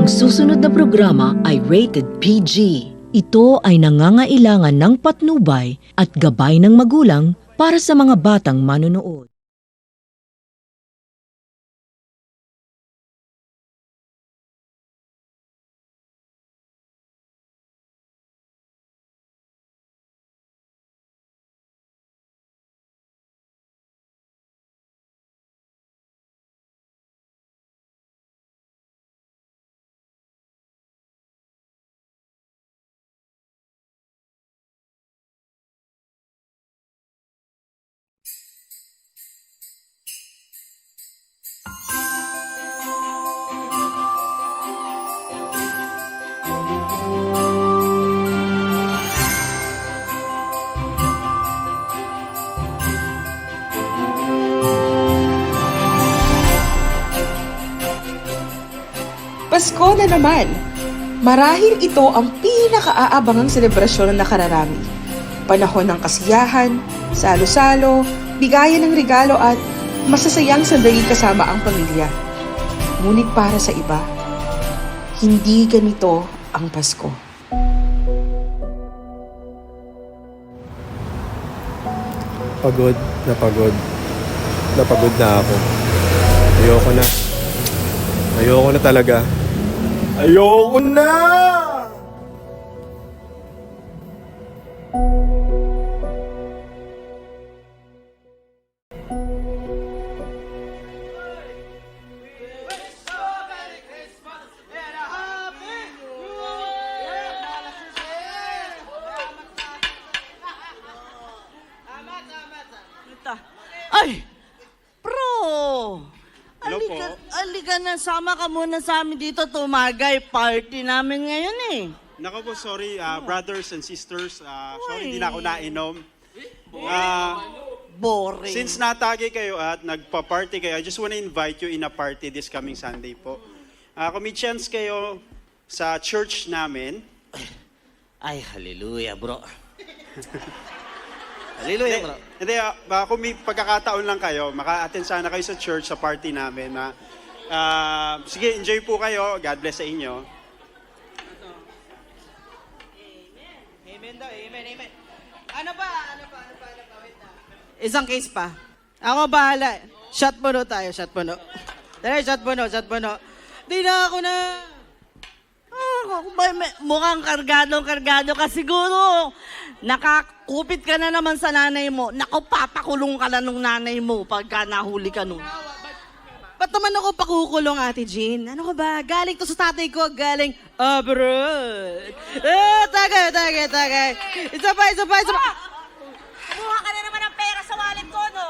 Ang susunod na programa ay rated PG. Ito ay nangangailangan ng patnubay at gabay ng magulang para sa mga batang manonood. Pasko na naman! Marahil ito ang pinaka-aabangang selebrasyon ng nakararami. Panahon ng kasiyahan, salo-salo, bigayan ng regalo at masasayang sandali kasama ang pamilya. Ngunit para sa iba, hindi ganito ang Pasko. Pagod na pagod. Napagod na ako. Ayoko na. Ayoko na talaga. Ayoko na! Ay! Bro! Hello po. Alika na, sama ka muna sa amin dito. Tumagay, party namin ngayon eh. Nako po, sorry, brothers and sisters. Sorry, hindi na ako nainom. Boring. Since natagi kayo at nagpa-party kayo, I just want to invite you in a party this coming Sunday po. Kung may chance kayo sa church namin. Ay, hallelujah, bro. Hallelujah, bro. Hindi, kung may pagkakataon lang kayo, maka-attend sana kayo sa church, sa party namin. Sige, enjoy po kayo. God bless sa inyo. Amen daw, amen. Ano pa? Wait na. Isang case pa. Ako bahala. Shot puno tayo, shot puno. Dali, shot puno. Di na ako na. Mukhang kargado ka siguro. Nakakupit ka na naman sa nanay mo. Naku, papakulong ka na nung nanay mo pagka nahuli ka nun. Ba't naman ako pakukulong, Ate Jean? Ano ka ba? Galing to sa tatay ko, galing abroad. Tagay. Isa pa. Kumuha ka na naman ng pera sa wallet ko, no?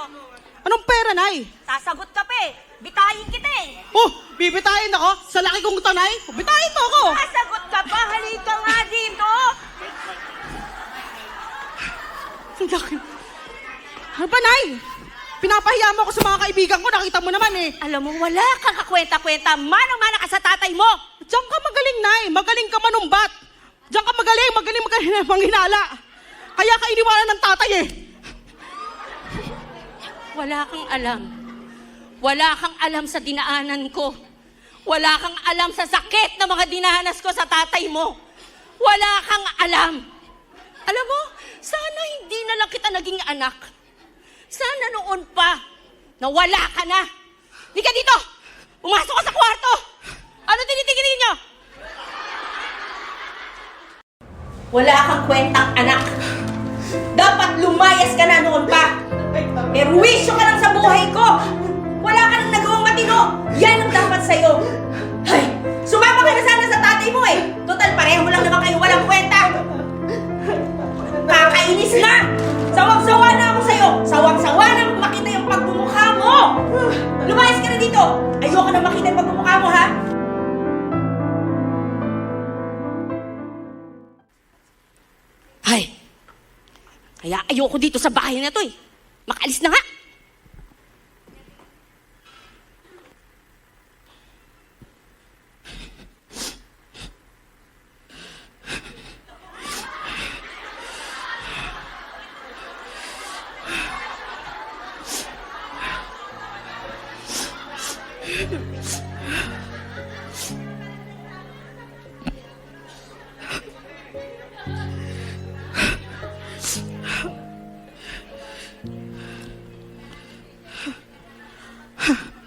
Anong pera, Nay? Sasagot ka pa eh. Bitayin kita eh. Oh, bibitayin ako? Sa laki kong tanay? Bitayin mo ako! Sasagot ka pa. Halika nga dito. Ang laki. Ano ba, Nay? Pinapahiya mo ako sa mga kaibigan ko. Nakita mo naman eh. Alam mo, wala kang kakwenta-kwenta. Manang-mana ka sa tatay mo. Diyan ka magaling, Nay. Magaling ka manumbat. Diyan ka magaling manghinala. Kaya ka iniwanan ng tatay eh. Wala kang alam. Wala kang alam sa dinaanan ko. Wala kang alam sa sakit na mga dinanas ko sa tatay mo. Wala kang alam. Alam mo, sana hindi na lang kita naging anak. Sana noon pa na wala ka na. Hindi ka dito! Pumasok ka sa kwarto! Ano tinitingin niyo? Wala kang kwentang anak. Dapat lumayas ka na noon pa. Perwisyo ka lang sa buhay ko. Wala ka nang nagawang matino. Yan ang dapat sa'yo. Ay, sumama ka na sana sa tatay mo eh. Total, pareho lang naman kayo walang kwenta. Kakainis na! Sawang-sawa na ako sa'yo. Sawang-sawa na akong makita yung pagmumukha mo. Lumayas ka na dito. Ayoko na makita yung pagmumukha mo, ha? Ay, kaya ayoko dito sa bahay na to eh. Makaalis na nga.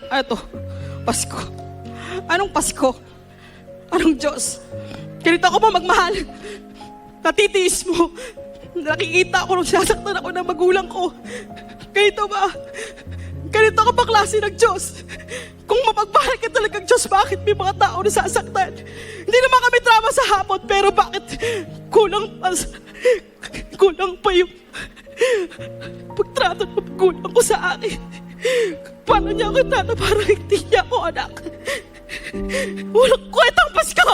Ito, Pasko. Anong Pasko? Anong Diyos? Ganito ako ba magmahal? Natitiis mo. Nakikita ko nung sinasaktan ako ng magulang ko. Ganito ba? Ganito ka ba klase ng Diyos? Kung mapagmahal ka talagang Diyos, bakit may mga tao na sasaktan? Hindi naman kami drama sa hapon, pero bakit kulang pa yung pagtrato ng magulang ko sa akin? Paano niya ako tata para hindi niya ako anak? Walang kwentang Pasko!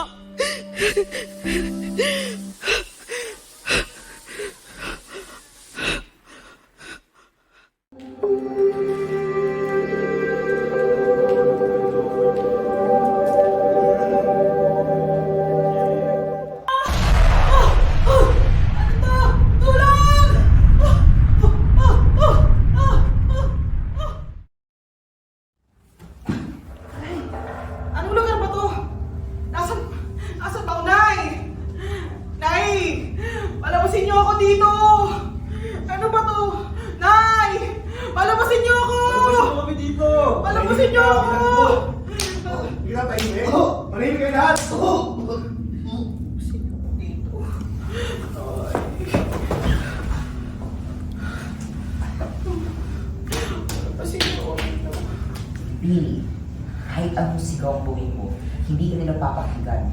Anong lugar ba to? Nasaan ba ako, Nay? Nay! Palabasin niyo ako dito! Ano ba to? Nay! Palabasin niyo ako! Palabasin mo kami dito! Palabasin niyo ako! Hindi ka tahimik? Manahimik kayo lahat! Billy, kahit anong sigaw ang buwing mo, hindi ka nila papakinggan.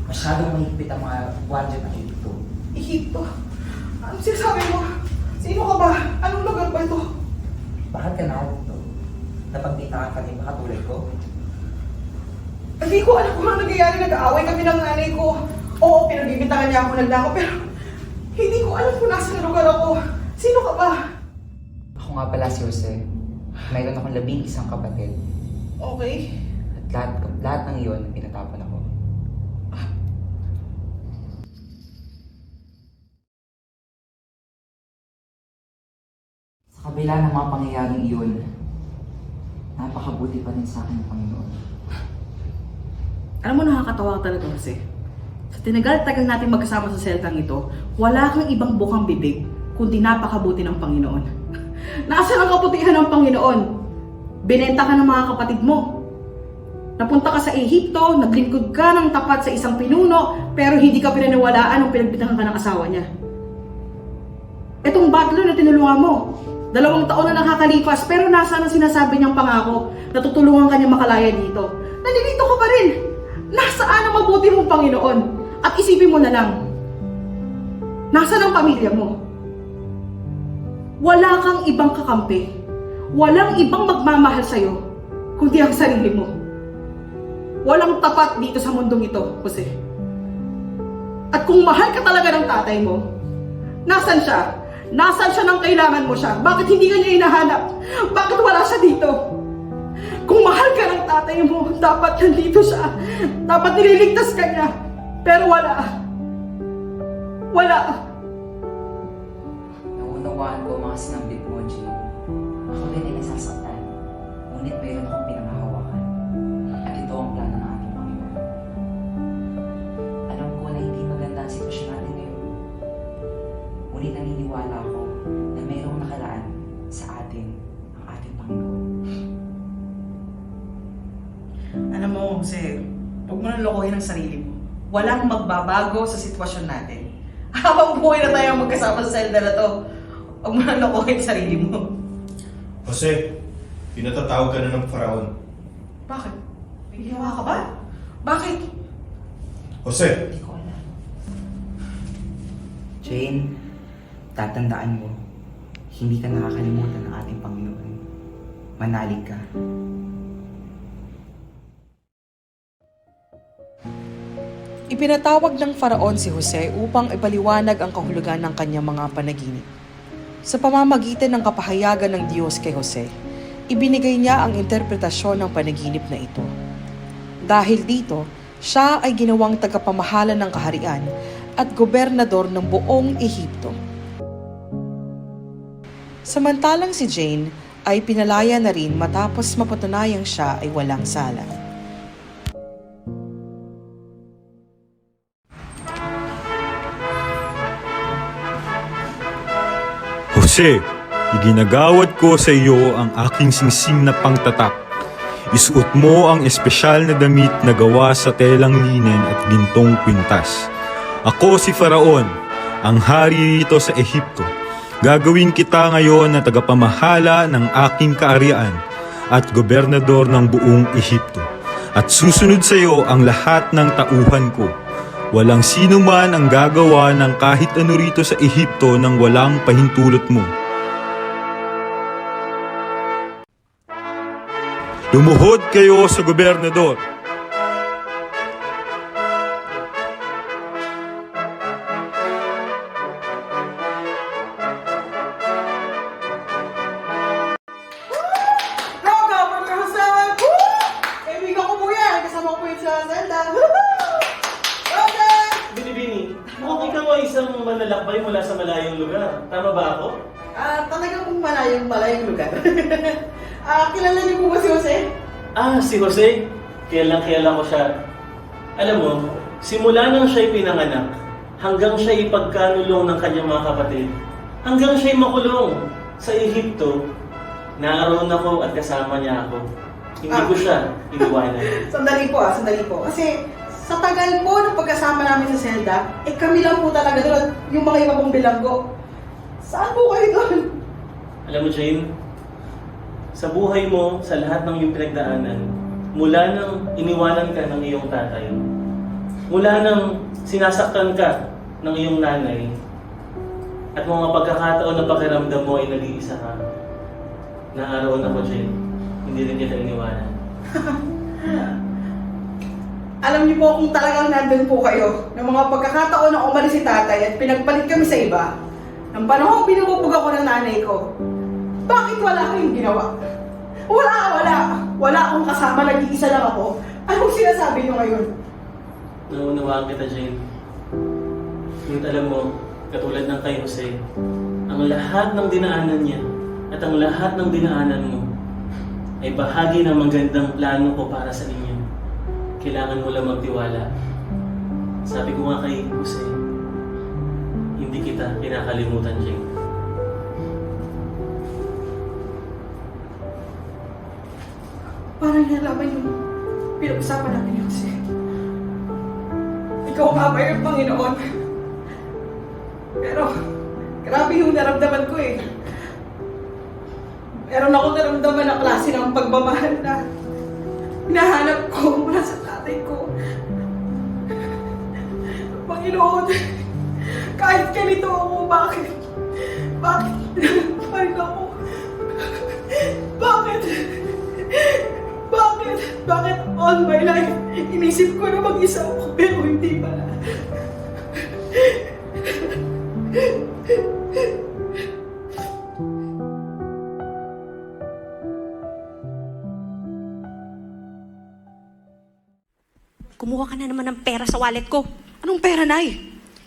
Masyadong mahigpit ang mga gwardiya ng Ehipto. Ehipto? Anong sinasabi mo? Sino ka ba? Anong lugar ba ito? Bakit ka narito? Napagbitaan ka din ba katulad ko? Hindi ko alam kung ano nangyayari. Nag-aaway kami ng nanay ko. Oo, pinagbibintangan niya ako naglako, pero hindi ko alam kung nasa na lugar ako. Sino ka ba? Ako nga pala si Jose. Mayroon akong 11 kapatid. Okay. At lahat ng iyon, pinatapon ako. Sa kabila ng mga pangyayaring iyon, napakabuti pa rin sa akin ng Panginoon. Alam mo, nakakatawa ka talaga kasi. Sa tinagal-tagal natin magkasama sa seltang ito, wala kang ibang bukang bibig, kundi napakabuti ng Panginoon. Nasaan ang kabutihan ng Panginoon? Binenta ka ng mga kapatid mo. Napunta ka sa Ehipto, naglingkod ka ng tapat sa isang pinuno, pero hindi ka pinaniwalaan nung pinagbitangan ka ng asawa niya. Itong butler na tinulungan mo, 2 taon na nakakalipas, pero nasaan ang sinasabi niyang pangako na tutulungan ka niya makalaya dito? Nandito ka pa rin! Nasaan ang mabuti mong Panginoon? At isipin mo na lang, nasaan ang pamilya mo? Wala kang ibang kakampi. Walang ibang magmamahal sa'yo, kundi ang sarili mo. Walang tapat dito sa mundong ito, Jose. At kung mahal ka talaga ng tatay mo, nasan siya? Nasan siya nang kailangan mo siya? Bakit hindi ka niya hinahanap? Bakit wala siya dito? Kung mahal ka ng tatay mo, dapat nandito siya. Dapat nililigtas ka niya. Pero wala. Wala. Naunawaan ko ang mga sinambit mo, Jane. Ako din ay nasasaktan. Ngunit mayroon akong pinangahawakan. At ito ang plano ng ating Panginoon. Alam ko na hindi maganda ang sitwasyon natin ngayon. Ngunit naniniwala ako na mayroong nakalaan sa atin ang ating Panginoon. Alam mo, Jose, huwag mo nang lokohin ang sarili mo. Walang magbabago sa sitwasyon natin. Habang buhay na tayo magkasama sa selda na to, huwag mo nang lokohin ang sarili mo. Jose, pinatatawag ka na ng Faraon. Bakit? May ginawa ka ba? Bakit? Jose! Hindi ko alam. Jane, tatandaan mo, hindi ka nakakalimutan ng ating Panginoon. Manalig ka. Ipinatawag ng Faraon si Jose upang ipaliwanag ang kahulugan ng kanyang mga panaginip. Sa pamamagitan ng kapahayagan ng Diyos kay Jose, ibinigay niya ang interpretasyon ng panaginip na ito. Dahil dito, siya ay ginawang tagapamahala ng kaharian at gobernador ng buong Ehipto. Samantalang si Jane ay pinalaya na rin matapos mapatunayang siya ay walang sala. Jose, iginagawad ko sa iyo ang aking singsing na pangtatak Isuot mo ang espesyal na damit na gawa sa telang linen at gintong kwintas. Ako si Faraon, ang hari rito sa Ehipto. Gagawin kita ngayon na tagapamahala ng aking kaarian at gobernador ng buong Ehipto. At susunod sa iyo ang lahat ng tauhan ko. Walang sino man ang gagawa ng kahit ano rito sa Ehipto nang walang pahintulot mo. Lumuhod kayo sa gobernador. Roga, pagkahasawan! Kaibigan ko po yan! Kasama ko po yun sa Zelda! Roga! Binibini, mukhang ikaw ay isang manlalakbay mula sa malayong lugar. Tama ba ako? Talagang kung malayong lugar. Kilala niyo po ba si Jose? Si Jose. Kilala ko siya. Alam mo, simula nang siya'y pinanganak, hanggang siya'y ipagkanulong ng kanyang mga kapatid, hanggang siya'y makulong sa Ehipto, naroon ako at kasama niya ako. Hindi ko siya iniwanan. Sandali po. Kasi sa tagal po ng pagkasama namin sa Zelda, kami lang po talaga doon. Yung mga iba pong bilanggo. Saan po kayo doon? Alam mo, Jane, sa buhay mo, sa lahat ng iyong pinagdaanan, mula nang iniwanan ka ng iyong tatay, mula nang sinasaktan ka ng iyong nanay, at mga pagkakataon na pakiramdam mo ay nag-iisa ka, naarawan ako, Jane, hindi rin kita iniwanan. Alam niyo po kung talagang nandun po kayo, ng mga pagkakataon na umalis si tatay at pinagpalit kami sa iba, ng panahon binububog ako ng nanay ko, bakit wala kayong ginawa? Wala akong kasama, nag-iisa lang ako. Anong sinasabi niyo ngayon? Naunawaan kita, Jane. Ngunit alam mo, katulad ng kay Jose, ang lahat ng dinaanan niya at ang lahat ng dinaanan mo ay bahagi ng magandang plano ko para sa inyo. Kailangan mo lang magtiwala. Sabi ko nga kay Jose, hindi kita kinakalimutan, Jane. Parang nalaman yung pinag-usapan natin yun, Jose. Ikaw nga ba yung Panginoon? Pero, grabe yung naramdaman ko eh. Meron ako naramdaman na klase ng pagmamahal na hinahanap ko mula sa tatay ko. Panginoon, kahit ganito ako, bakit pa rin ako? Bakit all my life, inisip ko na mag-isa ako, pero hindi pala. Kumuha ka na naman ng pera sa wallet ko. Anong pera, Nay?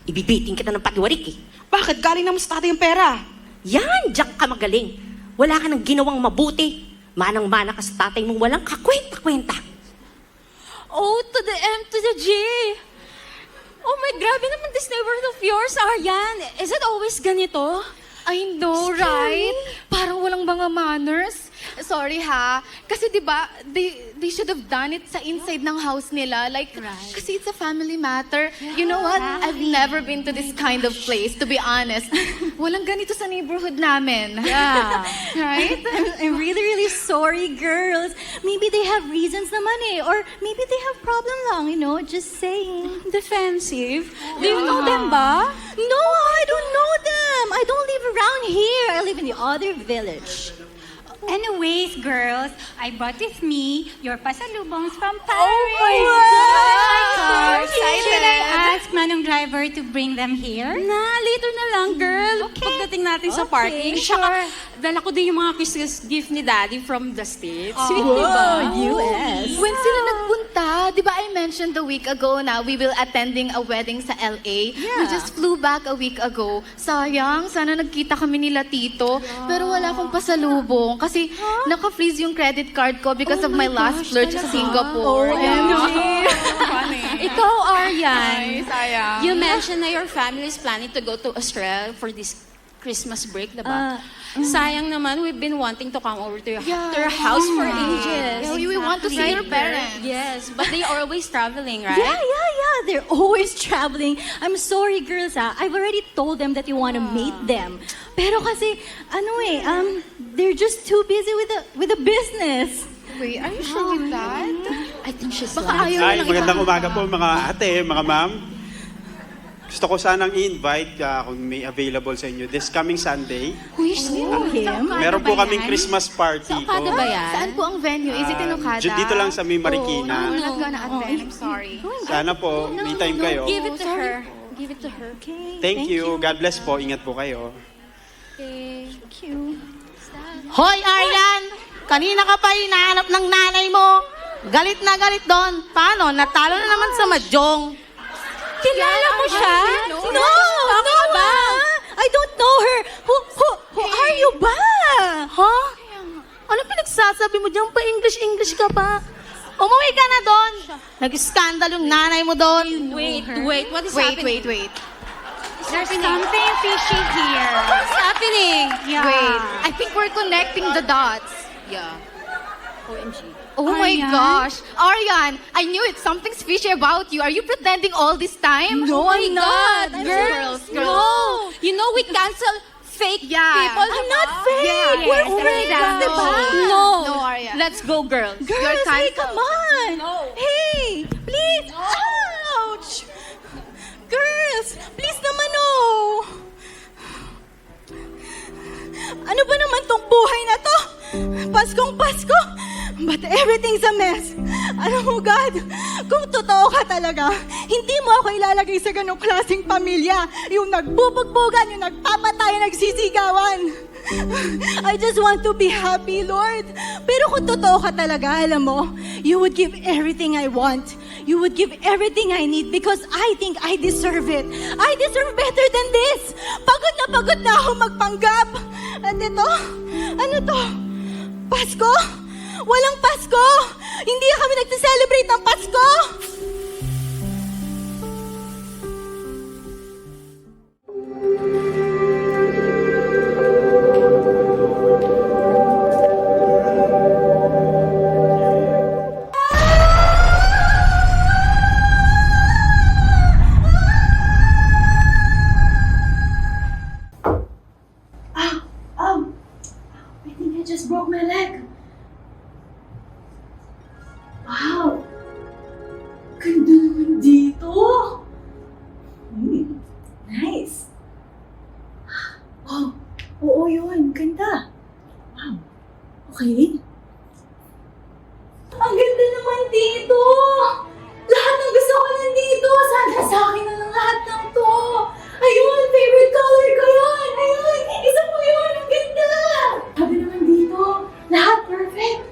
Ibibiting kita ng patiwarik eh. Bakit? Galing naman sa tatay yung pera. Yan, diyak ka magaling. Wala ka nang ginawang mabuti. Manang-mana ka sa tatay mong walang kakwenta-kwenta. Oh, to the M to the G. Oh my, grabe naman this neighborhood of yours, Aryan. Is it always ganito? I know, right? Parang walang mga manners. Sorry ha. Kasi diba, they should have done it sa inside ng house nila. Like, kasi it's a family matter. You know what? I've never been to this kind of place, to be honest. Walang ganito sa neighborhood namin. Yeah. Right? I'm really, really sorry, girls. Maybe they have reasons naman eh. Or maybe they have problem lang, you know, just saying. Defensive. Do you know them ba? No, I don't know them. I don't live around here. I live in the other village. Anyways, girls, I brought with me your pasalubongs from Paris. Oh my gosh! Should I ask Manong Driver to bring them here? Later na lang, girl. Okay. Pagdating natin sa parking. sure. Dala ko din yung mga Christmas gift ni Daddy from the States. Sweet, diba? US. When sila nagpunta, di ba I mentioned a week ago na we will attending a wedding sa LA? Yeah. We just flew back a week ago. Sayang, sana nagkita kami nila tito. Pero wala akong pasalubong kasi naka-freeze yung credit card ko because of my last splurge sa Singapore. Ikaw, Aryan. Sayang. You mentioned na your family is planning to go to Australia for this Christmas break, diba? Sayang naman, we've been wanting to come over to your house for ages. Yeah, we want want to see Right, your parents. Yes, but they are always traveling, right? Yeah. They're always traveling. I'm sorry, girls, I've already told them that you want to meet them. Pero kasi, they're just too busy with the business. Wait, are you sure with that? I think she's Baka lying. ayaw Ay, ng magandang iba. umaga po mga ate, mga ma'am. Gusto ko sanang i-invite kung may available sa inyo this coming Sunday. Who is him? Meron po kaming Christmas party po. Okada ba yan? Saan po ang venue? Is it in Okada? Dito lang sa may Marikina. We're not gonna attend. I'm sorry. Sana po, may time kayo. Give it to her. Give it to her. Okay. Thank you. God bless po. Ingat po kayo. Thank you. Hoy, Aryan! Kanina ka pa hinahanap ng nanay mo. Galit na galit doon. Paano? Natalo na naman sa Mahjong. Kilala mo siya? No, ba? I don't know her. Who are you ba? Ha? Ano pinagsasabi mo dyan? Pa-English ka pa. Umuwi ka na doon. Nag-scandal yung nanay mo doon. Wait. What is happening? Wait. There's something fishy here. What's happening? Yeah. Wait. I think we're connecting the dots. Yeah. OMG. Oh my gosh. Aryan, I knew it. Something's fishy about you. Are you pretending all this time? No, I'm not. Girls. No. You know we cancel fake people. I'm not fake. Yeah. We're Yes, friends, diba? No. No, Aryan. Let's go, girls. Girls, hey, come on. No. Hey, please. Ouch. Girls, please naman, oh. Ano ba naman tong buhay na to? Paskong Pasko, but everything's a mess. Alam mo, God, kung totoo ka talaga, hindi mo ako ilalagay sa ganong klaseng pamilya. Yung nagbubugbugan, yung nagpapatay, nagsisigawan. I just want to be happy, Lord. Pero kung totoo ka talaga, alam mo, you would give everything I want. You would give everything I need because I think I deserve it. I deserve better than this. Pagod na ako magpanggap. At ito, ano to? Pasko? Walang Pasko! Hindi kami nagse-celebrate ng Pasko! I think I just broke my leg. Wow! Ganda naman dito! Nice! Wow! Oo yun, ganda! Wow! Okay. Ang ganda naman dito! Lahat ng gusto ko nandito! Sana sa akin na lang lahat ng to! Ayun! Favorite color ko yun! Ayun! Isa po yun! Ang ganda! Sabi naman dito, lahat perfect!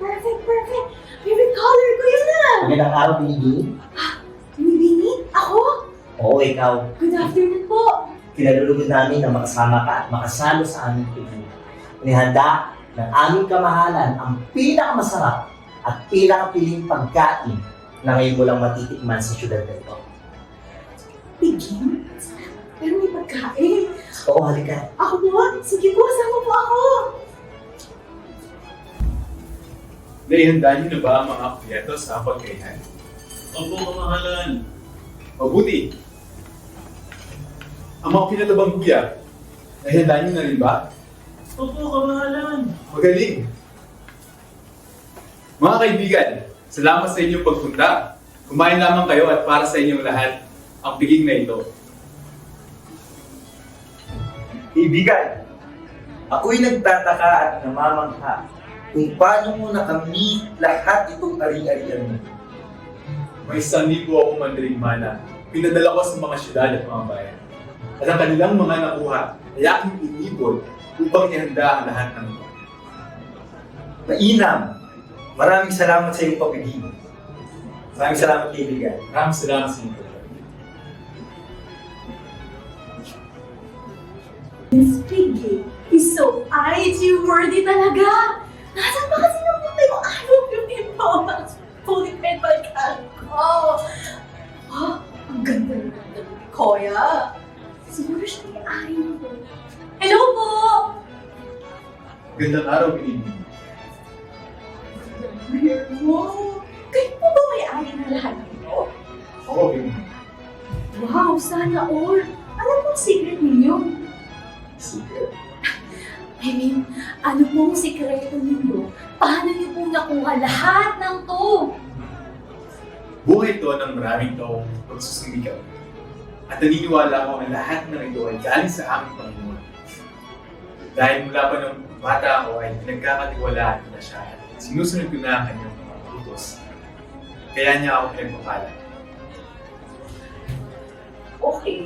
Favorite color ko yun ah! Magandang araw, Binibini. Binibini? Ako? Oo, ikaw. Good afternoon po! Kinalulugod namin na makasama ka at makasalo sa aming piging. Inihanda ng aming kamahalan ang pinakamasarap at pinakapiling pagkain na ngayon mo lang matitikman sa syudad na ito. Piging? Pero may pagkain. Oo, halika. Ako po? Sige po, sama po ako! Naihanda niyo na ba ang mga kuyetos sa pagkainan? Opo, kamahalan. Mabuti. Ang mga pinatabang kuya, naihanda niyo na rin ba? Opo, kamahalan. Magaling! Mga kaibigan, salamat sa inyong pagpunta. Kumain lamang kayo at para sa inyong lahat ang piging na ito. Kaibigan, ako'y nagtataka at namamangha kung paano mo nakamit lahat itong ari-arian mo. May sanlibo ako mandaring mana. Pinadala ko sa mga syudad at mga bayan. At ang kanilang mga nakuha ay aking inipon upang ihanda ang lahat ng ito. Mainam, maraming salamat sa iyong papiging. Maraming salamat, kaibigan. Maraming salamat sa inyo. This piggy is so IG-worthy talaga! Nasaan ba kasi napunta yung araw yung ito? Fully paid by Calco! Oh, ang ganda naman ng Koya! Siguro siya yung ari nito. Hello po! Gandang araw, Pinibini. Wow! Sana all. Ano pong secret ninyo? Secret? I mean, ano pong sikreto ninyo? Paano niyo po nakuha lahat ng to? Buhay ito ng maraming taong pagsusumikap. At naniniwala ko ang lahat ng ito ay galing sa aming Panginoon. Dahil mula pa ng bata ako ay pinagkakatiwalaan ko na siya at sinusunod ko na ang kanyang mga utos. Kaya niya ako pinagpapala. Okay.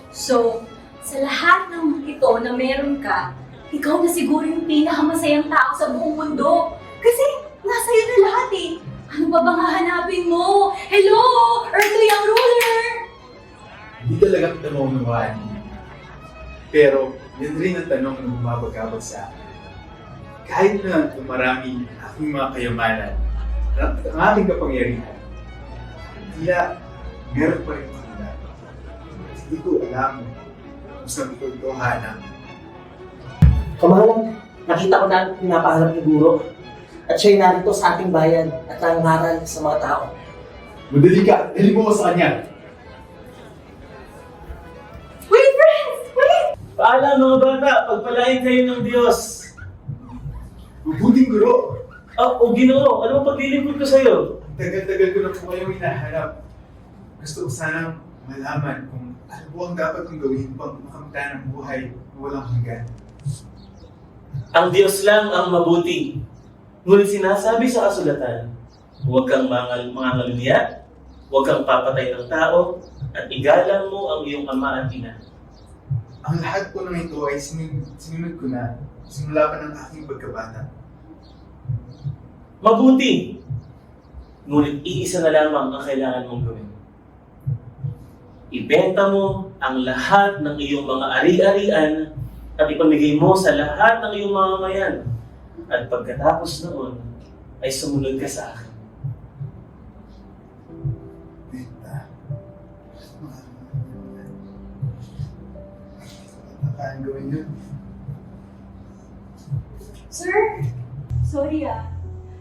So, sa lahat ng ito na meron ka, ikaw na siguro yung pinakamasayang tao sa buong mundo. Kasi nasa iyo na lahat eh. Ano ba bang hahanapin mo? Hello, Earthly Young Ruler! Hindi talaga kita maunawaan. Pero yan rin ang tanong na bumabagabag sa akin. Kahit na marami aking mga kayamanan at ang aking kapangyarihan, tila meron pa rin mga hindi ko alam kung saan ito hanap. Kamahalan, nakita ko na ang pinapahanap ni Guro. At siya'y narito sa ating bayan at nangaral sa mga tao. Madali ka! Dali mo sa kanya! Wait, friends! Wait! Paalam mga bata, pagpalain kayo ng Diyos. Mabuting guro! O Ginoo, ano ang paglilingkod ko sa'yo? Tagal-tagal ko na po kayong hinahanap. Gusto ko sanang malaman kung ano po ang dapat kong gawin pang makamta ng buhay na walang hanggan. Ang Diyos lang ang mabuti. Ngunit sinasabi sa kasulatan, huwag kang mangangalunya, huwag kang papatay ng tao, at igalang mo ang iyong ama at ina. Ang lahat po ng ito ay sinunod ko na simula pa ng aking pagkabata. Mabuti! Ngunit iisa na lamang ang kailangan mong gawin. Ibenta mo ang lahat ng iyong mga ari-arian at ipamigay mo sa lahat ng iyong mamamayan. At pagkatapos noon, ay sumunod ka sa akin. Benta. Kaya gawin yun. Sir, sorry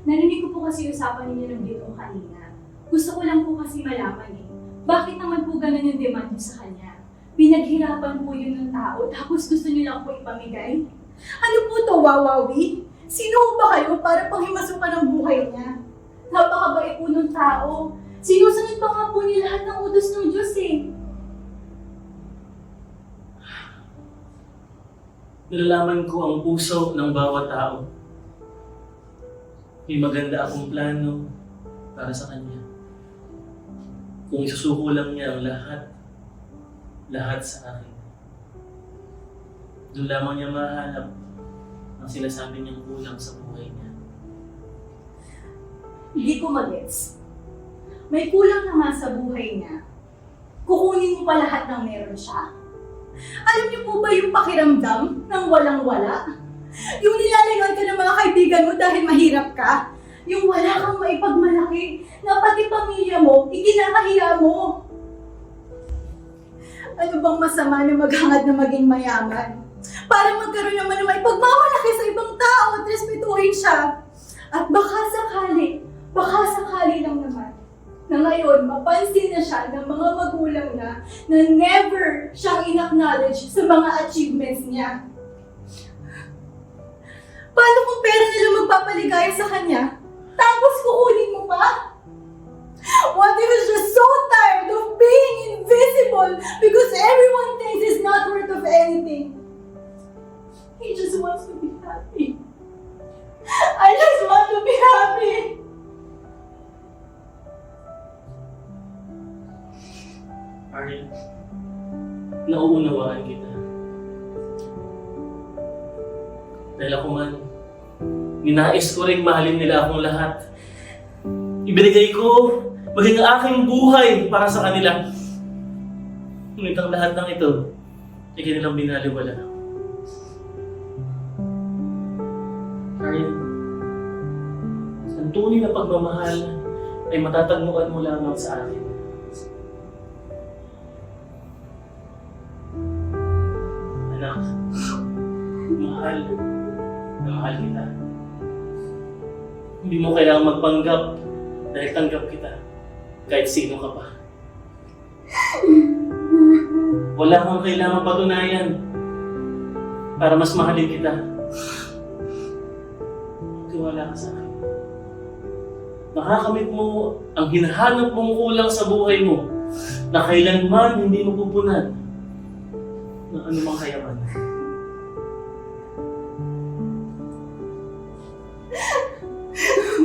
narinig ko po kasi usapan ninyo ng dito kanina. Gusto ko lang po kasi malaman bakit naman po ganun yung demand niyo sa kanya? Pinaghirapan po yun ng tao, tapos gusto niyo lang po ipamigay? Ano po to, Wawawi? Sino ba kayo para panghimasukan ng buhay niya? Napakabait po ng tao. Sinusunod pa nga po niya lahat ng utos ng Diyos eh. Nalalaman ko ang puso ng bawat tao. May maganda akong plano para sa kanya. Kung isusuko lang niya ang lahat sa akin. Doon lamang niya mahanap ang sinasabi niyang kulang sa buhay niya. Hindi ko magets. May kulang na nga sa buhay niya. Kukunin mo pa lahat ng meron siya. Alam niyo po ba yung pakiramdam ng walang-wala? Yung nilalayuan ka ng mga kaibigan mo dahil mahirap ka? Yung wala kang maipagmalaki na pati pamilya mo, ikinakahiya mo. Ano bang masama na maghangad na maging mayaman? Para magkaroon naman ng maipagmamalaki sa ibang tao at respetuhin siya. At baka sakali lang naman, na ngayon mapansin na siya ng mga magulang na never siyang in-acknowledge sa mga achievements niya. Paano kung pera nila magpapaligaya sa kanya? Tapos kukunin mo pa? What if he's just so tired of being invisible because everyone thinks he's not worth of anything? He just wants to be happy. I just want to be happy. Ariel, nauunawaan kita. Dahil ako man, ninais ko rin mahalin nila akong lahat. Ibinigay ko maging aking buhay para sa kanila. Ngunit ang lahat ng ito ay kanilang binaliwala. Ariel, ang tunay na pagmamahal ay matatagmuan mo lamang sa akin. Anak, mahal kita. Hindi mo kailangang magpanggap dahil tanggap kita kahit sino ka pa. Wala kang kailangang patunayan para mas mahalin kita. Tiwala ka sa akin. Makakamit mo ang hinahanap mong kulang sa buhay mo na kailanman hindi mo pupunan ng anumang kayaman.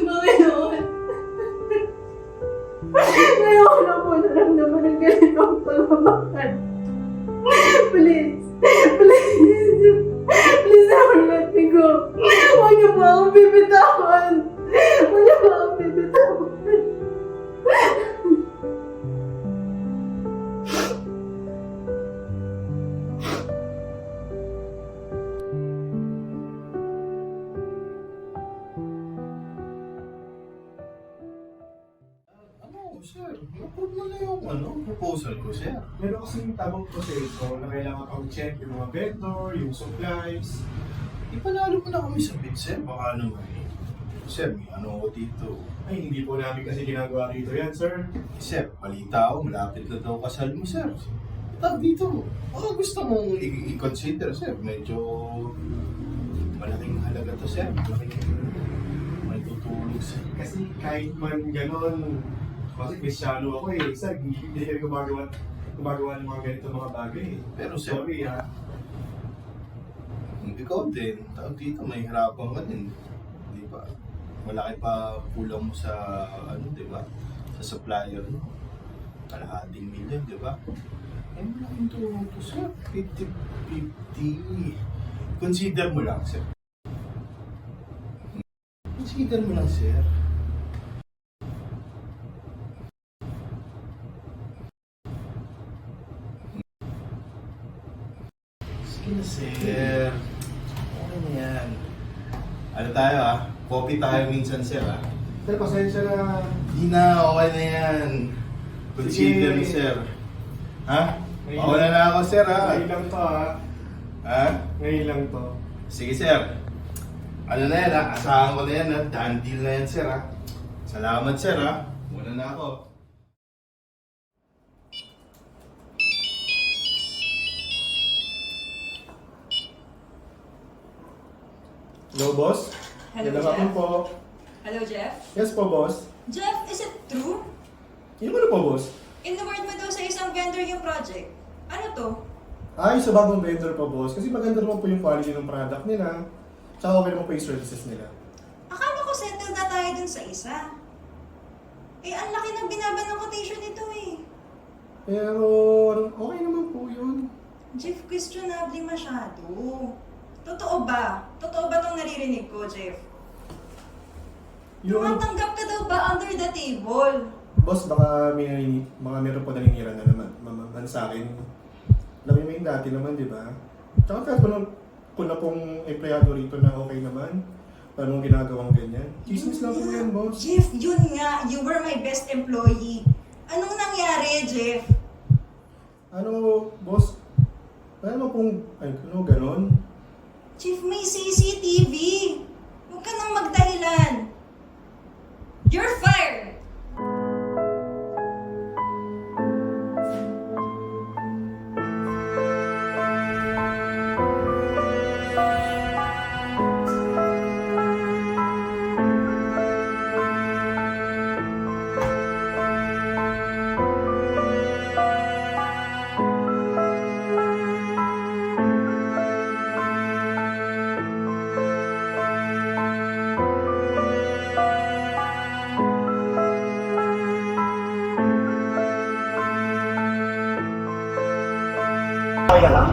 Panginoon, ngayon na po naramdaman ng ganitong pagmamahal. Please, never let me go. Huwag niyo po akong bibitawan. Huwag niyo po akong bibitawan. Sir, approve mo na yung proposal ko, sir. Meron kasing tamang proseso na kailangan pang check yung mga vendor, yung supplies. Ipanalo ko na kami sa bid, sir. Baka naman eh. Sir, may ano ko dito. Ay, hindi po namin kasi ginagawa rito yan, sir. Sir, balita ako, malapit na daw kasal mo, sir. Tawag dito. Baka gusto mong i-consider, sir. Medyo malaking halaga to, sir. May tutulog, sir. Kasi kahit man ganon, kasi Cristiano ako eh. Sir, hindi kami gumagawa ng mga ganito mga bagay eh. Pero, sir, Sorry ha. ikaw din. Tawag dito, may hirapan ka din. Di ba? Malaki pa kulang mo sa, di ba? Sa supplier mo. Kalahating million, di ba? Eh, malaking tulong to, sir. 50-50. Consider mo lang, sir. Consider mo lang, sir. Sige na, sir. Okay na yan. Ano tayo, Coffee tayo minsan, sir, Sir, pasensya na. Di na, okay na yan. Consider mo, sir. Ha? Okay na ako, sir, Ngayon lang to ha. Ha? Ngayon lang to. Sige, sir. Ano na yan, asahan ko na yan, done deal na yan, sir, Salamat, sir, Muna na ako. Hello, boss? Hello, Magandang Jeff. hapon po. Hello, Jeff. Yes po, boss. Jeff, is it true? Yung ano po, boss? In-award mo daw sa isang vendor yung project. Ano to? Ay, sa bagong vendor po, boss. Kasi maganda naman po yung quality ng product nila. Tsaka okay naman po yung services nila. Akala ko settle na tayo dun sa isa. Eh, ang laki ng binaba ng quotation nito eh. Pero, okay naman po yun. Jeff, questionable masyado. Totoo ba? Totoo ba itong naririnig ko, Jeff? Tumatanggap ka daw ba under the table? Boss, baka meron po naninira na naman sa akin. Namimain dati naman, di ba? Tsaka kahit kung na pong empleyado rito na okay naman, anong ginagawang ganyan? Chismis lang po yan, boss. Jeff, yun nga. You were my best employee. Anong nangyari, Jeff? Ano, boss? Wala naman pong, ganon. Jeff, may CCTV. Huwag ka nang magdahilan. You're fired! Okay ka lang?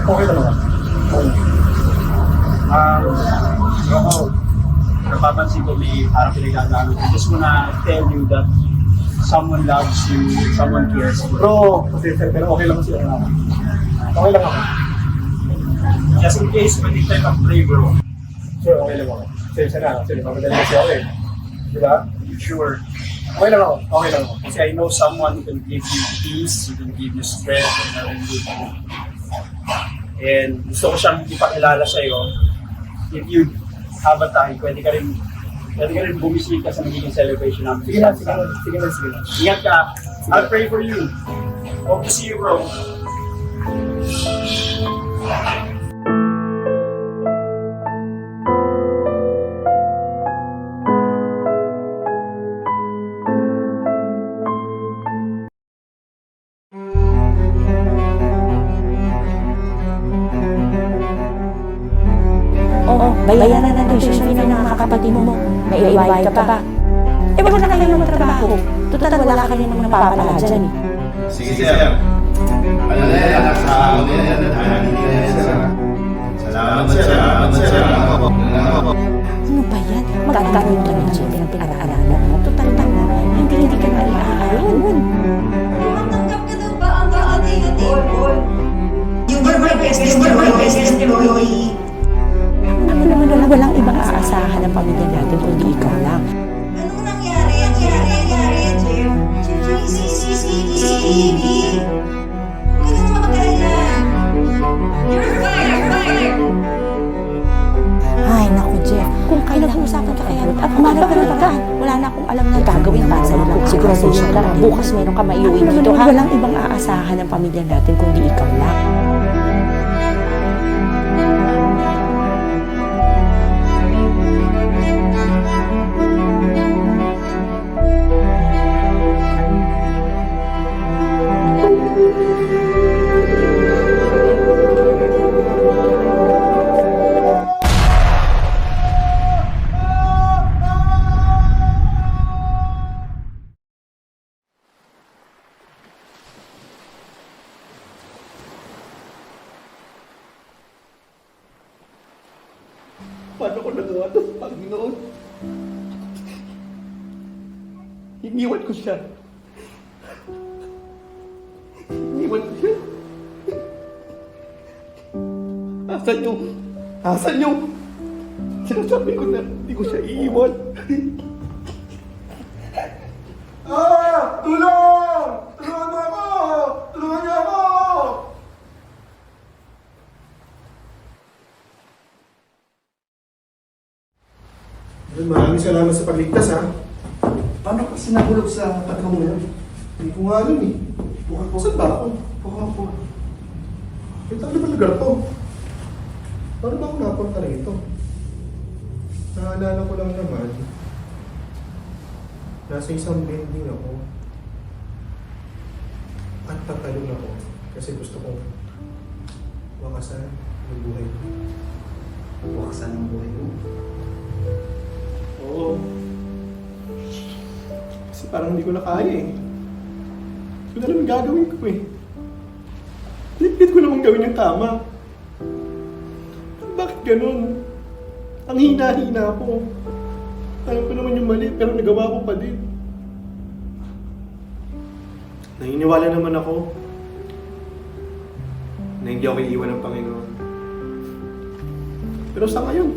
Okay ka naman? Okay. Ako, napapansin ko may parang pinagagalit. I just wanna tell you that someone loves you, someone cares for you. Bro, pero okay lang sila naman. Okay lang ako. Just in case, pwede tayo mag-pray, bro. Sure, okay lang ako. Sensya na, actually, mamadali kasi ako eh. Di ba? Sure. Okay lang ako. Okay lang ako. Kasi I know someone who can give you peace, who can give you strength, and having good food. And gusto ko siyang ipakilala sa'yo. If you have a time, pwede ka rin pwede ka rin bumisita sa magiging celebration namin. Sige na. Ingat ka. I'll pray for you. Hope to see you, bro. Oo, bayaran na ng tuition fee ng mga kapatid mo. May iiway ka pa. Eh, wala na kayo ng trabaho. Total, wala ka rin naman napapala dyan eh. Sige, sir. Ano na yan? Sa ako na yan. Hindi na yan, sir. Salamat, sir. Ano ba yan? Magkakaroon ka ng GP ng pinag-aaralan mo. Total lang na, hindi ka na iaayon. Matanggap ka na ba ang ate-ate? You were my best employee. Ano naman walang ibang aasahan ng pamilya natin kundi ikaw lang. Anong nangyari, Jim? Huwag ka nang makakala. You're fired! Ay, naku, Jeff. Kung kailan usapan ka kaya at umarap ka, wala na akong alam na gagawin para sa'yo lang. Siguraduhin ka, bukas meron ka maiuwi dito, ha? Walang ibang aasahan ng pamilya natin kundi ikaw lang. Paano ko nagawa ito, Panginoon? Iniwan ko siya. Asan yung? Sinasabi ko na hindi ko siya iiwan. Tulong! Tulungan mo ako! Tulungan niyo ako! Maraming salamat sa pagligtas, ha? Paano ka sinahulog sa patrong na yun? Hindi ko nga alam, eh. Saan ba ako? Puka. Ito, ano ba lugar to? Paano ba ako napunta rito? Naalala ko lang naman, nasa isang building ako at tatalon ako kasi gusto kong wakasan ang buhay ko. Wakasan ang buhay mo. Oo. Kasi parang hindi ko na kaya eh. Hindi ko na alam yung gagawin ko eh. Pilit ko naman gawin yung tama. Bakit ganun? Ang hina-hina ko. Alam ko naman yung mali pero nagawa ko pa din. Naniniwala naman ako na hindi ako iiwan ng Panginoon. Pero sa ngayon,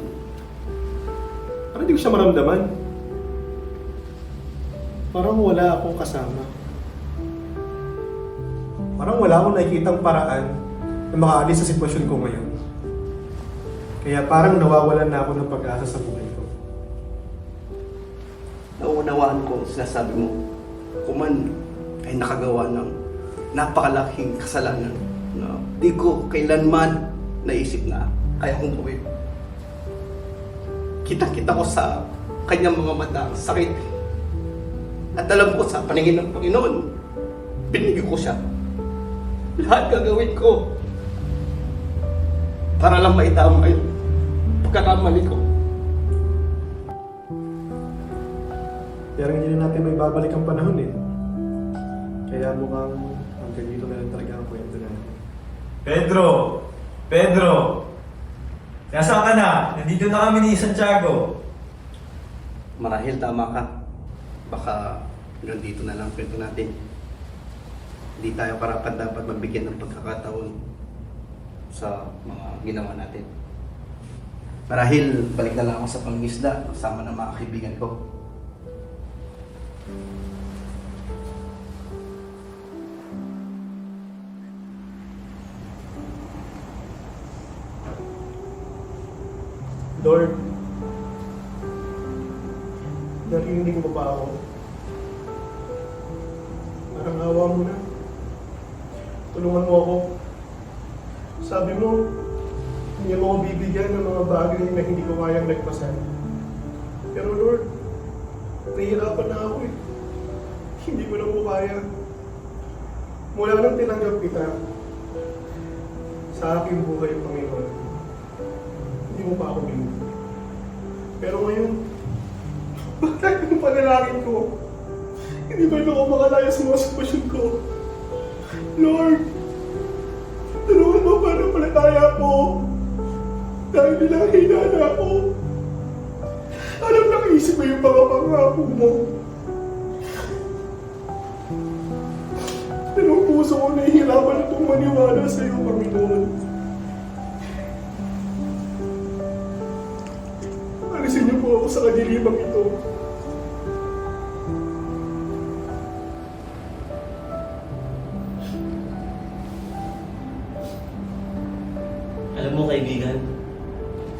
parang hindi ko siya maramdaman. Parang wala akong kasama. Parang wala akong nakikitang paraan na makaalis sa sitwasyon ko ngayon. Kaya parang nawawalan na ako ng pag-asa sa buhay ko. Nauunawaan ko, sinasabi mo, kuman ay nakagawa ng napakalaking kasalanan na di ko kailanman naisip na kaya kong gawin. Kita-kita ko sa kanyang mga mata ang sakit. At alam ko sa paningin ng Panginoon, binigyan ko siya. Lahat gagawin ko para lang maitama yung pagkakamali ko. Pero hindi na natin may babalik ang panahon eh. Kaya mukhang hanggang dito na lang talaga ang kwento natin. Pedro! Nasaan ka na? Nandito na kami ni Santiago. Marahil tama ka. Baka nandito na lang kwento natin. Hindi tayo karapat dapat mabigyan ng pagkakataon sa mga ginawa natin. Marahil balik na lang ako sa pangingisda kasama ng mga kaibigan ko. Lord, Narinig mo ba ako? Parang awa mo na. Tulungan mo ako. Sabi mo, hindi mo ako bibigyan ng mga bagay na hindi ko kayang nagpasan. Pero Lord, nahihirapan na ako eh. Hindi ko na po kaya. Mula nang tinanggap kita sa aking buhay, Panginoon, hindi mo pa ako binigyan. Pero ngayon, bakit yung panalangin ko? Hindi ba ito ako makalaya sa mga sitwasyon ko? Lord, tulungan mo pa na palataya ko. Dahil nilahina na ako. Alam na kaisip mo yung mga pangako mo. Pero ang puso ko nahihirapan na itong maniwala sa iyo, Panginoon. Alisin niyo po ako sa kadilibang ito. Alam mo kaibigan,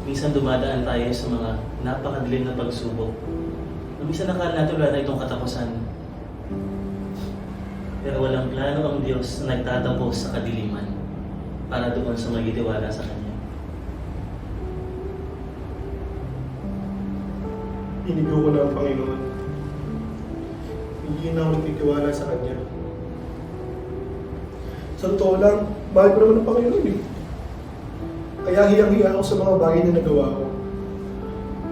minsan dumadaan tayo sa mga napakadilim na pagsubok. Minsan nakala natin wala na itong katapusan. Pero walang plano ang Diyos na nagtatapos sa kadiliman para doon sa magtitiwala sa Kanya. Inigo ko na ang Panginoon. Hindi na ako nagtitiwala sa Kanya. Sa totoo lang, mahal ko naman ang Panginoon eh. Kaya hiyang-hiya ako sa mga bagay na nagawa ko.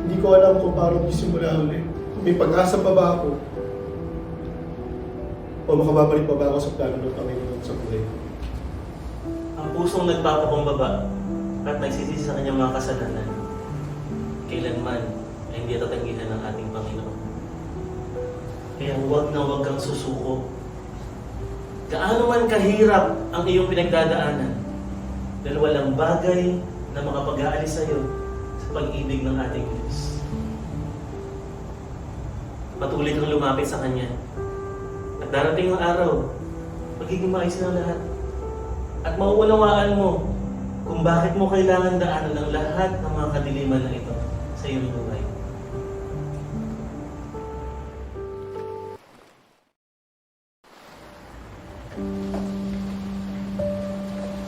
Hindi ko alam kung paano magsimula ulit. Kung may pag-asa pa ba ako? O makababalik pa ba ako sa plano ng Panginoon sa buhay ko? Ang pusong nagpapakumbaba at nagsisisi sa kanyang mga kasalanan, kailanman ay hindi tatanggihan ng ating Panginoon. Kaya huwag na huwag kang susuko. Gaano man kahirap ang iyong pinagdadaanan, dahil walang bagay na makapag-aalis sa iyo sa pag-ibig ng ating Diyos. Patuloy kang lumapit sa Kanya. At darating ang araw, magiging maayos na lahat. At mauunawaan mo kung bakit mo kailangan daanan ng lahat ng mga kadiliman na ito sa iyong buhay.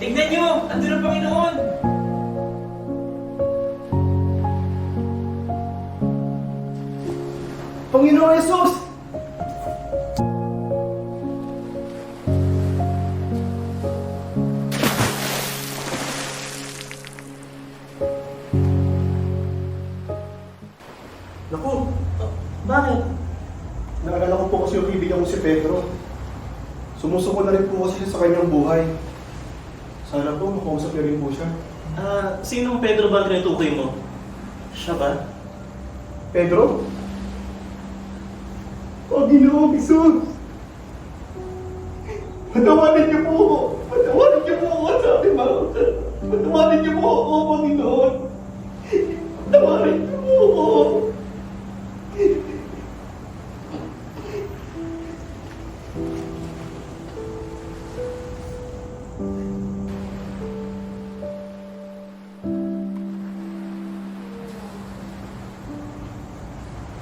Tingnan nyo! Andun ang Panginoon! Panginoon Jesus! Naku, Bakit? naalala ko po kasi yung kaibigan ko si Pedro. Sumusuko na rin po kasi siya sa kanyang buhay. Sana po makausap niya rin po siya. Sinong Pedro ba ang tinutukoy mo? Siya ba? Pedro? O Ginoong Jesus! Patawarin niyo po ako! Patawarin niyo po ako sa aking mga Patawarin niyo po ako, Panginoon! Patawarin niyo po ako!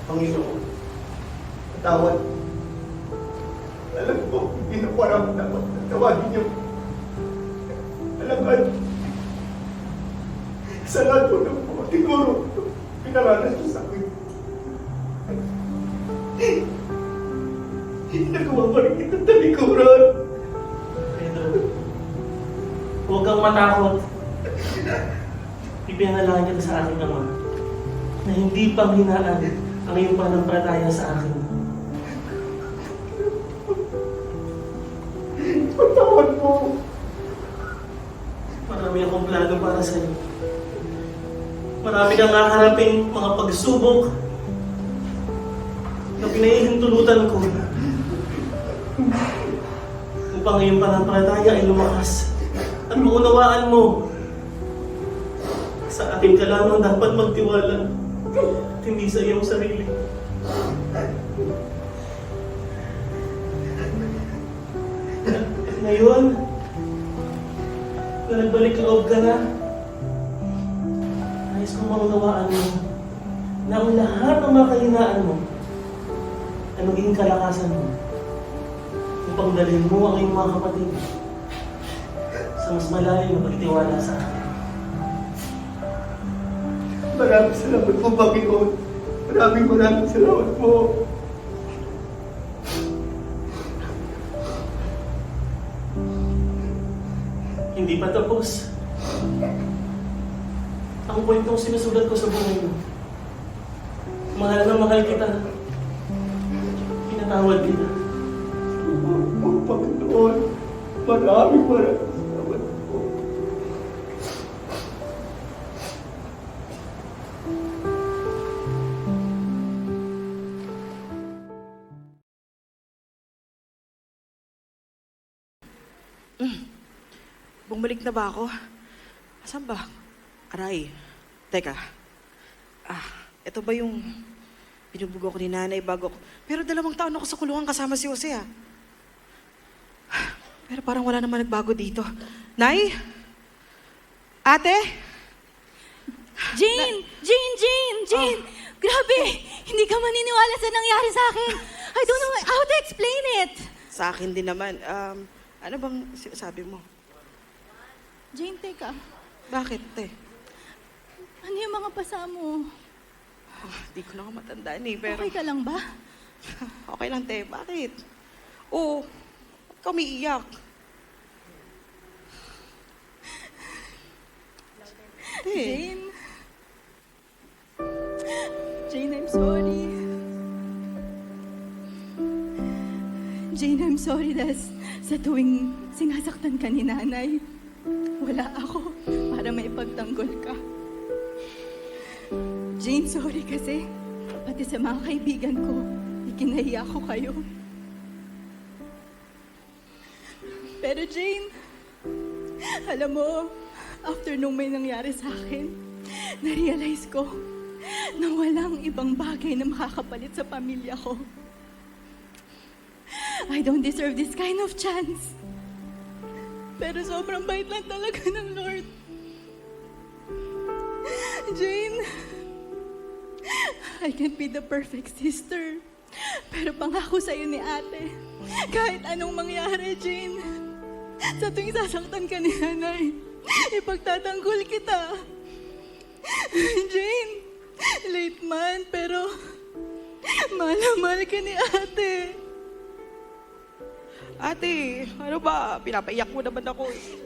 Panginoon, patawad. Alam ko, hindi na ko alam dapat tawagin niyo. Alam, sa lahat po ng po, siguro, pinaranas niyo sa akin. Nagawa pa rin kitang talikuran. Pedro, huwag kang matakot. Ibinalangin ka sa aking Ama na hindi panghinaan ang iyong pananampalataya sa akin. Patawad po. Marami akong plano para sa iyo. Marami kang haharaping mga pagsubok na pinahihintulutan ko upang ang iyong pananampalataya ay lumakas at maunawaan mo sa ating ka lamang dapat magtiwala at hindi sa iyong sarili. At ngayon, na nagbalik loob ka na, nais kong maunawaan mo na ang lahat ng mga kahinaan mo at maging kalakasan mo upang dalhin mo ang iyong mga kapatid sa mas malalim na pagtiwala sa akin. Maraming salamat po, Panginoon. Maraming salamat po. Hindi pa tapos. Ang kwentong sinusulat ko sa buhay mo. Mahal na mahal kita. Pinatawad kita. Panginoon, maraming salamat po. Bumalik na ba ako? Asan ba? Aray. Teka. Ito ba yung binubugo ko ni nanay bago ko? Pero 2 taon ako sa kulungan kasama si Jose, ah. Pero parang wala naman nagbago dito. Nay? Ate? Jane! Jane! Grabe! Hindi ka maniniwala sa nangyari sa akin. I don't know how to explain it. Sa akin din naman. Ano bang sabi mo? Jane, teka. Bakit, te? Ano yung mga pasa mo? Di ko na matandaan eh, pero... Okay ka lang ba? Okay lang, te. Bakit? Oo. Ba't ka umiiyak? Te. Jane, I'm sorry. Jane, I'm sorry dahil sa tuwing sinasaktan ka ni nanay, wala ako para may pagtanggol ka. Jane, sorry kasi pati sa mga kaibigan ko, ikinahiya ko kayo. Pero Jane, alam mo, after nung may nangyari sa akin, na-realize ko na walang ibang bagay na makakapalit sa pamilya ko. I don't deserve this kind of chance. Pero sobrang bait lang talaga ng Lord. Jane, I can't be the perfect sister. Pero pangako sa'yo ni ate, kahit anong mangyari, Jane, sa tuwing sasaktan ka ni nanay, ipagtatanggol kita. Jane, late man, pero mahal na mahal ka ni ate. Ate, ano ba? Pinapaiyak mo naman ako eh.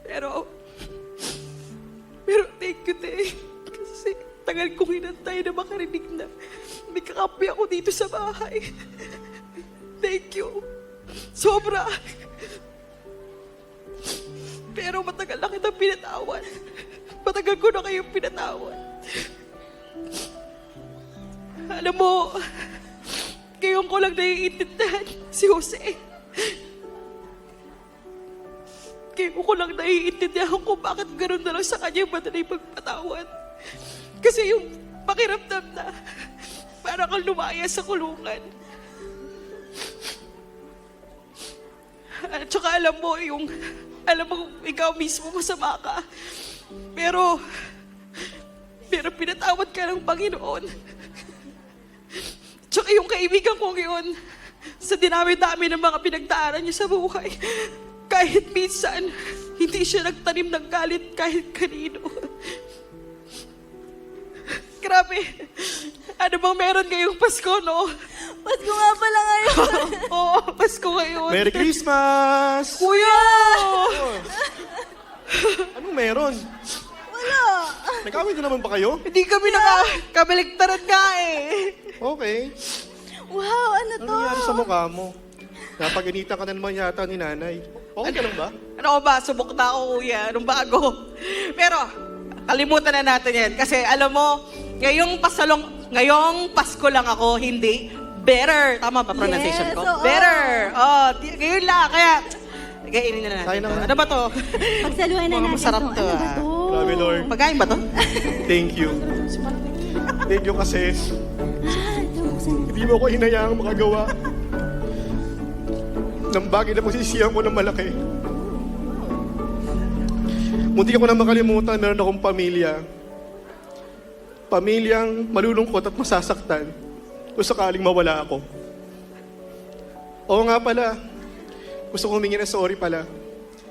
Pero thank you, te. Kasi tagal kong hinantay na makarinig na may kakampi ako dito sa bahay. Thank you. Sobra. Pero matagal na kitang pinatawad. Matagal ko na kayong pinatawad. Alam mo, ngayon ko lang naiintindihan si Jose. Ngayon ko lang naiintindihan kung bakit gano'n na lang sa kanya yung madali magpatawad. Kasi yung pakiramdam na parang kang lumaya sa kulungan. At saka alam mo, ikaw mismo masama ka. Pero pinatawad ka ng Panginoon. Tsaka yung kaibigan ko ngayon, sa dinami-dami ng mga pinagdaanan niya sa buhay, kahit minsan, hindi siya nagtanim ng galit kahit kanino. Grabe. Ano bang meron ngayong Pasko, no? Pasko nga pala ngayon. Oo, Pasko ngayon. Merry Christmas! Kuya! Anong meron? Wala. Nag-away na naman ba kayo? Hindi kami nakabaligtaran nga eh. Okay. Wow, ano Ano to? nangyari sa mukha mo? Napaginitan ka na naman yata ni nanay. Okay ka lang ba? Ano ko ba? Subok na ako, kuya. Anong bago? Pero, kalimutan na natin yan. Kasi alam mo, ngayong Pasko lang ako, hindi better. Tama ba pronunciation ko? Yes, oo. Better. Ngayon lang. Kaya, kainin na natin. Kain na nga. Ano ba to? Pagsaluhan na natin Masarap to. to, Ano ba ah. to? Grabe, Lord. Pagkain ba to? Thank you. Thank you kasi hindi mo ako hinayaang makagawa ng bagay na pagsisiyan ko ng malaki. Munti ko na makalimutan, meron akong pamilya. Pamilyang malulungkot at masasaktan. kung sakaling mawala ako. Oo nga pala, gusto ko humingi ng sorry pala.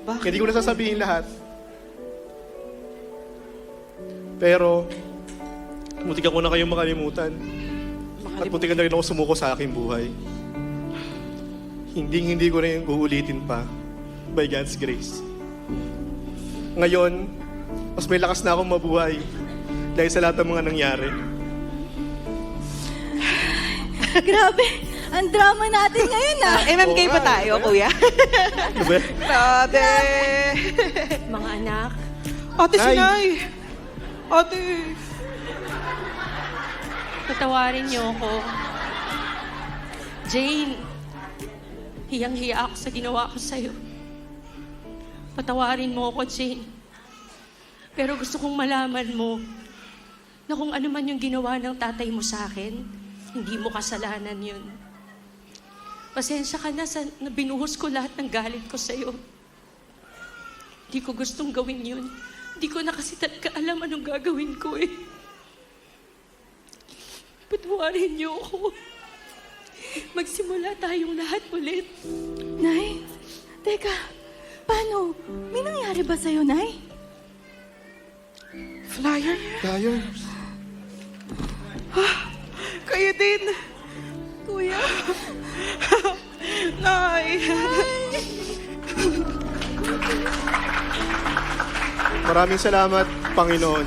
Bakit? Hindi ko nasasabihin lahat. Pero, muntikan ko na kayong makalimutan. At muntikan na rin ako sumuko sa aking buhay. Hindi ko na yung uulitin pa. By God's grace. Ngayon, mas may lakas na akong mabuhay dahil sa lahat ng mga nangyari. Grabe, ang drama natin ngayon ah. MMK pa tayo, kuya. Diba? Grabe! Mga anak, Ate Nay. Sinay! Ate! patawarin niyo ako. Jane, hiyang-hiya ako sa ginawa ko sa'yo. Patawarin mo ako, Jane. Pero gusto kong malaman mo na kung ano man yung ginawa ng tatay mo sa akin, hindi mo kasalanan yun. Pasensya ka na sa na binuhos ko lahat ng galit ko sa'yo. Hindi ko gustong gawin yun. Hindi ko na kasi talaga alam anong gagawin ko eh. Patawarin niyo ako. Magsimula tayong lahat ulit. Nay, teka, paano? May nangyari ba sa'yo, Nay? Flyer? Tayo. Kayo din! Kuya? Nay! Maraming salamat, Panginoon.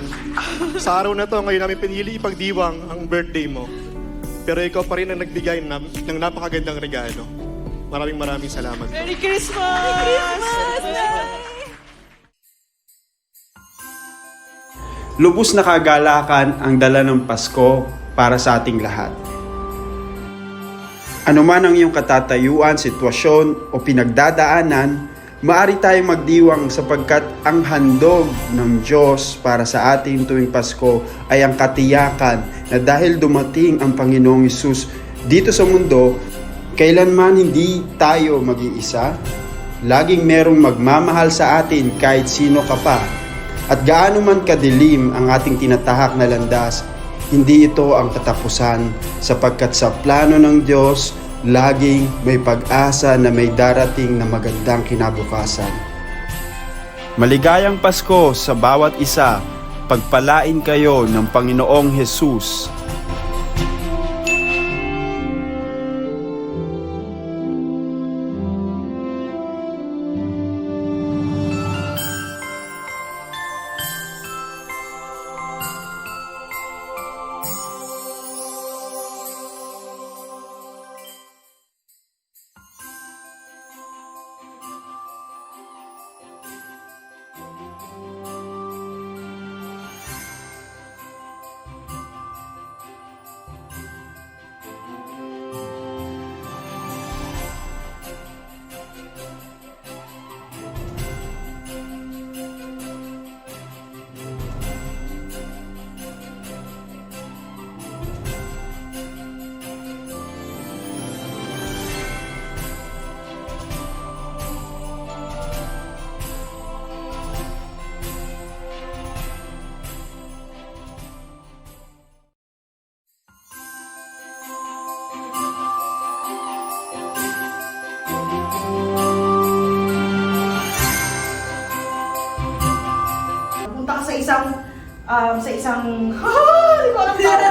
Sa araw na to, ngayon namin pinili ipagdiwang ang birthday mo. Pero ikaw pa rin ang nagbigay ng napakagandang regalo. Maraming salamat. Merry Christmas! Merry Christmas! Lubos na kagalakan ang dala ng Pasko para sa ating lahat. Ano man ang iyong katatayuan, sitwasyon o pinagdadaanan, maaari tayong magdiwang sapagkat ang handog ng Diyos para sa ating tuwing Pasko ay ang katiyakan na dahil dumating ang Panginoong Hesus dito sa mundo, kailanman hindi tayo mag-iisa. Laging merong magmamahal sa atin kahit sino ka pa. At gaano man kadilim ang ating tinatahak na landas, hindi ito ang katapusan sapagkat sa plano ng Diyos, laging may pag-asa na may darating na magandang kinabukasan. Maligayang Pasko sa bawat isa. Pagpalain kayo ng Panginoong Hesus. Punta ka sa isang, hindi ko alam na.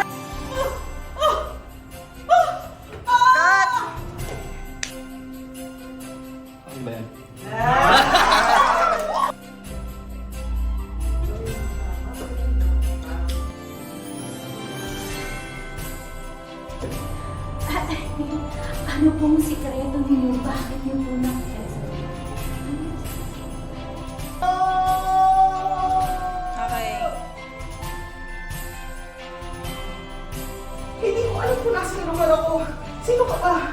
Ano ba yan? Ano pong sikreto ninyo? Bakit niyo po Hindi ko alam kung nasa naman ako. Sino ka ba?